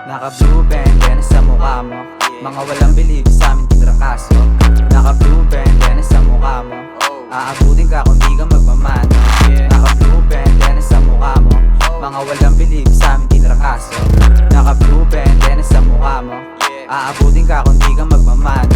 Naka-blue bandana sa mukha mo. Mga walang believe sa amin kinrakaso. Naka-blue bandana sa mukha mo. Aabutin ka kung di ka magmamano. Naka-blue bandana sa mukha mo. Mga walang believe sa amin kinrakaso. Naka-blue bandana sa mukha mo. Aabutin ka kung di ka magmamano.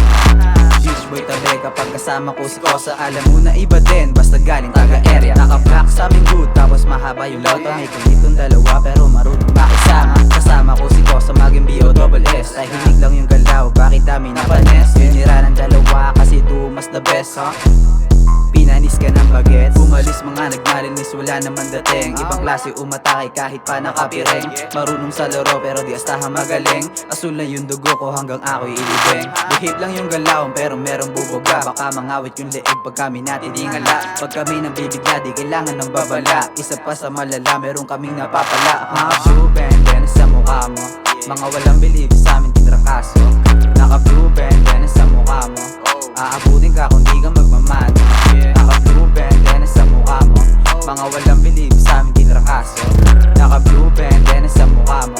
Beach boy tabi kapag kasama ko si Kosa. Alam mo na iba din, basta galing taga-area. Naka-black sa aming good, tapos mahaba yung loto. May kulitong dalawa pero marunong makisama. Kasama ko si Kosa, maging B.O.S.S. Tahimik lang yung galaw, bakit dami na panes? Binira ng dalawa kasi dumas the best, huh? Pinanis ka ng bagets. Umalis mga nagmalinis, wala naman dating. Ibang klase umatake kahit pa nakapireng. Marunong sa laro pero di astahan magaling. Asul na yung dugo ko hanggang ako'y ilibeng. Bihib lang yung galaw pero merong buboga. Baka mangawit yung leeg pag kami natidingala. Pag kami nang bibigla di kailangan ng babala. Isa pa sa malala meron kaming napapala. Naka-blue bandana sa mukha mo. Mga walang believe sa amin kinrakaso. Naka-blue bandana sa mukha mo. Aabutin ka kung di ka magmamano. Naka-blue bandana sa mukha mo. Mga walang believe sa amin kinrakaso. Naka-blue bandana sa mukha mo.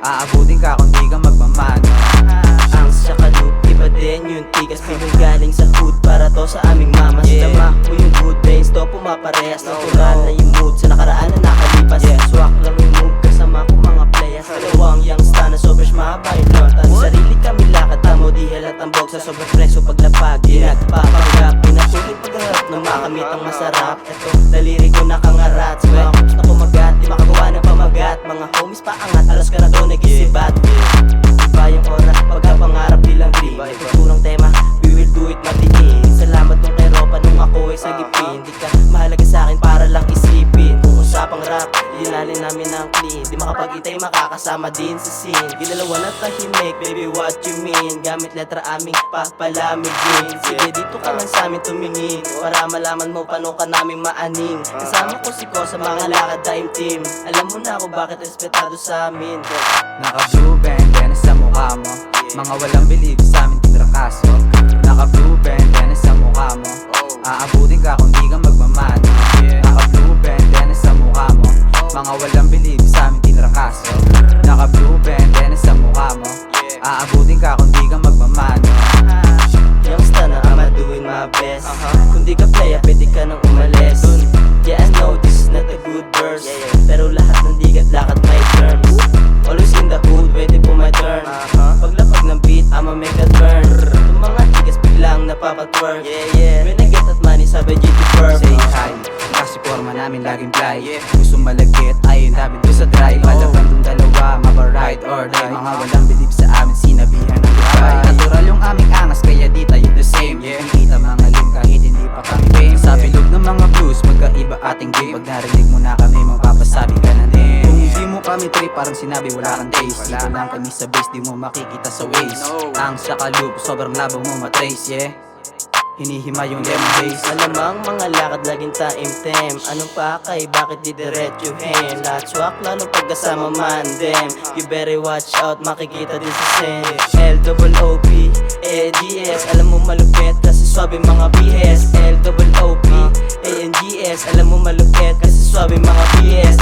Aabutin ka kung di ka magmamano. Ang sa kalup, iba din yung tigas. Pinanggaling sa hood para to sa aming mamas. Tama ko yung good days, to pumaparehas. Natural na yung mood sa nakaraan na nakalipas. Swak lang yung move kasama ko mga players. Dalawang youngsta na sobrang mahaba yung lontan. Sarili kami lakad, tamo di halatambog sa sobrang preso paglapag. Di nagpapanggap, pinatuloy pagharap na makamit ang masarap. Eto, daliri ko nakangarat. Sa mga kups na kumagat, di makagawa ng pamagat. Mga homies paangat, alas ka na doon nag-isibat. Iba yung oras, pagkapangarap nilang dream. Pagturang tema, we will do it matiin. Salamat nung kay Ropa nung ako ay sagipin. Di ka mahalaga sa akin para lang isipin. Kung usapang rap, ilalin namin ang clean. Di makapag-itay, makakasama din sa scene. Ginalawa na tahimik, baby what you mean. Gamit letra aming papalamigin. Sige dito ka lang sa amin tumingin. Para malaman mo paano ka namin maaning. Kasama ko si Ko sa mga lakad time team. Alam mo na ako bakit respetado sa amin. Naka-blue bandana sa mukha mo. Mga walang believe sa amin kinrakaso. Naka-blue bandana sa mukha mo. Aabutin ka kung di ka magmamano. Naka-blue bandana sa mukha mo. Mga walang believe sa amin kinrakaso. Naka-blue bandana sa mukha mo. Aabutin ka kung di ka magmamano. Youngsta na I'm doing my best. Kung di ka playa, pwede ka nang umalis. Yeah, I know this is not a good verse. Pero lahat ng digat, lakad my terms. Always in the hood, ready for my turn. Paglapag ng beat, I'ma make a turn. Itong mga tigas biglang napapatwerk. When I get that money, sabi GT Perp. Say hi, kasi forma namin laging fly. Gusto malagkit, ayun namin doon sa dry. Malaban tong dalawa, mapa-ride or die. Mga walang believe sa amin, sinabihan ng goodbye. Natural yung aming angas, kaya di tayo the same. Kita mga lim kahit hindi pa kami fame. Sa bilog ng mga blues, magkaiba ating game. Pag narinig mo na kami, mapapasabi ka na din. Kung di mo kami trip, parang sinabi wala kang taste. Dito lang kami sa base, di mo makikita sa waist. Ang sa kalup, sobrang labo mo matrace, hinihima yung lemon haze. Malamang mga lakad laging taimtem. Anong pakay, bakit di diretsuhin? Lahat swak, lalo pagkasama mandem. You better watch out, makikita din sa sen. L-O-O-P, A-N-G-S. Alam mo malupit kasi swabe mga BS. L-O-O-P, A-N-G-S. Alam mo malupit kasi swabe mga BS.